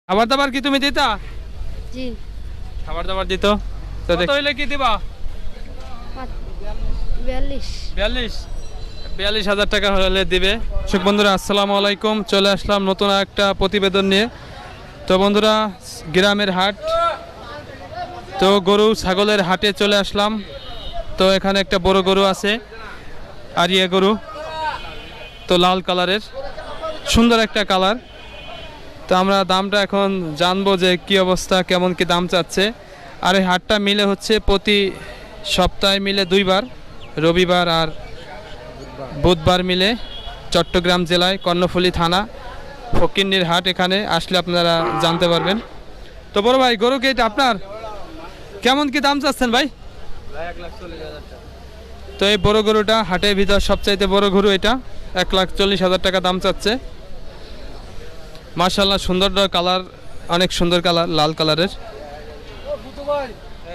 খাবার দাবার কি তুমি দিতা? জি। খাবার দাবার দিত তো কত হইলে কি দিবা? 42 42,000 টাকা হলে দিবে। দর্শক বন্ধুরা আসসালামু আলাইকুম, চলে আসলাম নতুন একটা প্রতিবেদন নিয়ে। তো বন্ধুরা গ্রামের হাট, তো গরু ছাগলের হাটে চলে আসলাম। তো এখানে একটা বড় গরু আছে, আরিয়া গরু, তো লাল কালারের, সুন্দর একটা কালার। তো আমরা দামটা এখন জানবো যে কি অবস্থা, কেমন কি দাম চাচ্ছে। আর এই হাটটা মিলে হচ্ছে প্রতি সপ্তাহে মিলে দুইবার, রবিবার আর বুধবার মিলে চট্টগ্রাম জেলায় কর্ণফুলী থানা ফকিন্নির হাট। এখানে আসলে আপনারা জানতে পারবেন। তো বড় ভাই, গরু কি এটা আপনার? কেমন কি দাম চাচ্ছেন ভাই? 1,40,000 টাকা। তো এই বড় গরুটা হাটের ভিতর সবচাইতে বড় গরু, এটা 1,40,000 টাকা দাম চাচ্ছে। মাশাআল্লাহ, সুন্দর কালার, অনেক সুন্দর কালার, লাল কালারের।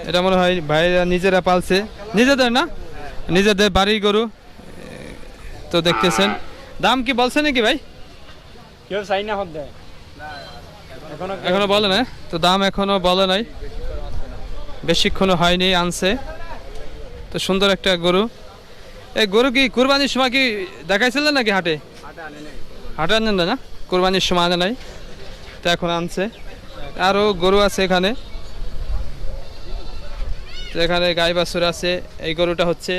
এটা মনে হয় ভাইরা নিজেরা পালছে, নিজেদের না, নিজেদের বাড়ির গরু। তো দেখতেছেন, দাম কি বলছে নাকি ভাই? কেউ চাই না হক দেয় এখনো বলে না, তো দাম এখনো বলে নাই, বেশিক্ষণও হয়নি আনছে। তো সুন্দর একটা গরু। এই গরু কি কুরবানির সময় কি দেখাইছিলেন নাকি হাটে? হাটে আনেন না, কুরবানির সময় আনে নাই, তো এখন আনছে। আরও গরু আছে এখানে, তো এখানে গাই বাছুর আছে। এই গরুটা হচ্ছে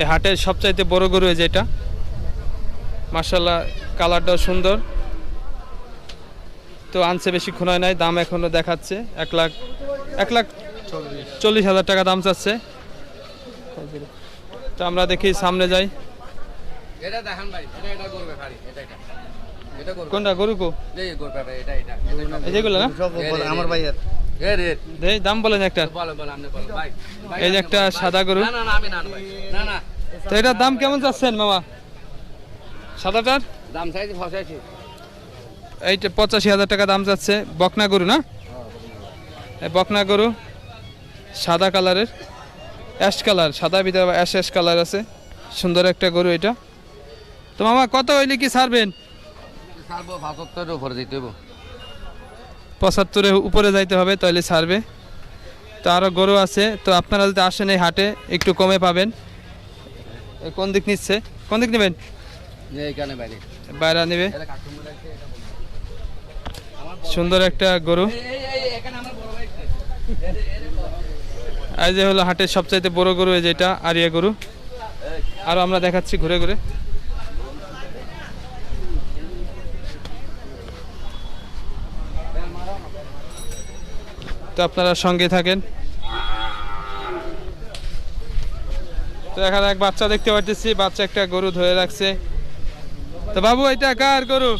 এই হাটের সবচাইতে বড় গরু, যেটা মাশাআল্লাহ কালারটাও সুন্দর। তো আনছে বেশিক্ষণ হয় নাই, দাম এখনো দেখাচ্ছে 1,40,000 টাকা দাম চাচ্ছে। তো আমরা দেখি সামনে যাই। এটা দেখেন ভাই, এটা করবে খালি, এটা করবে। কোনটা গরু কো? এই করবে ভাই, এটা এই যেগুলো না, আমার ভাইয়ের রেট দেই দাম বলেন একটা। বলো আপনি বলো ভাই। এই যে একটা সাদা গরু, না আমি না ভাই, না তো এটার দাম কেমন চাচ্ছেন মামা? সাদাটার দাম চাইছি ফসাইছি। এইটা 85,000 টাকা দাম যাচ্ছে। বকনা গরু না, এই বকনা গরু, সাদা কালারের, অ্যাশ কালার, সাদা ভিতরে অ্যাশ কালার আছে, সুন্দর একটা গরু এটা। তো মামা কত হইলে কি ছাড়বেন? ছাড়বো 75 উপরে দিতে হবে। 75-এর উপরে যাইতে হবে, তাহলে ছাড়বে। তো আরও গরু আছে, তো আপনারা যদি আসেন এই হাটে একটু কমে পাবেন। কোন দিক নিচ্ছে, কোন দিক নেবেন? এইখানে বাইরে বাইরে নেবে। এটা কাস্টমার আছে, এটা বলো। সুন্দর একটা গরু। এখানে আমার বড় ভাই এই যে হলো হাটের সবচাইতে বড় গরু, যেটা আরিয়া গরু। আর আমরা দেখাচ্ছি ঘুরে ঘুরে। তো আপনারা সঙ্গে থাকেন। তো এখানে এক বাচ্চা দেখতে পাচ্ছি, বাচ্চা একটা গরু ধরে রাখছে। তো বাবু, এটা কার গরু?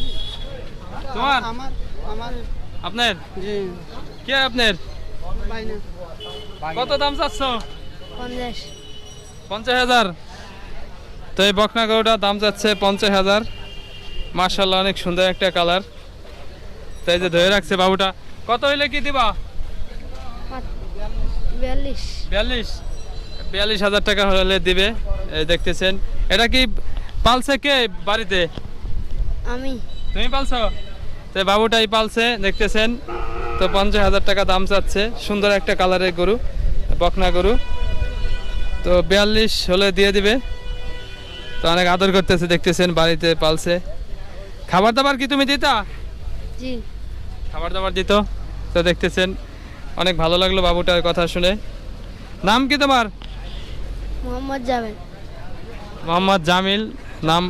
তোমার? আপনার? কে আপনার? কত দাম চাচ্ছ? 50,000। তো এই বকনা গরুটার দাম যাচ্ছে 50,000। মাশাআল্লাহ, অনেক সুন্দর একটা কালার। তাই যে ধরে রাখছে বাবুটা। কত হইলে কি দিবা? 42,000 টাকা হলে দিবে। এই দেখতেছেন, এটা কি পালছে কে বাড়িতে? আমি। তুমি পালছো? তো বাবুটাই পালছে, দেখতেছেন। তো 50,000 টাকা দাম চাচ্ছে। সুন্দর একটা কালারের গরু, বকনা গরু। তো 42 হলে দিয়ে দিবে। তো অনেক আদর করতেছে, দেখতেছেন, বাড়িতে পালছে। খাবার দাবার কি তুমি দিতা? জি। খাবার দাবার দিত। তো দেখতেছেন, অনেক ভালো লাগলো বাবুটার কথা শুনে। নাম কি তোমার? মোহাম্মদ জাভেদ। মোহাম্মদ জামিল নাম,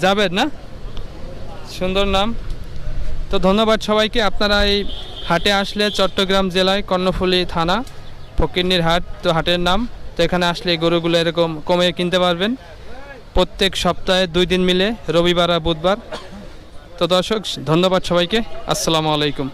জাভেদ না, সুন্দর নাম। তো ধন্যবাদ সবাইকে। আপনারা এই হাটে আসলে চট্টগ্রাম জেলায় কর্ণফুলী থানা ফকিন্নির হাট, তো হাটের নাম। তো এখানে আসলে এই গরুগুলো এরকম কমে কিনতে পারবেন প্রত্যেক সপ্তাহে 2 দিন মিলে, রবিবার আর বুধবার। তো দর্শক, ধন্যবাদ সবাইকে, আসসালামু আলাইকুম।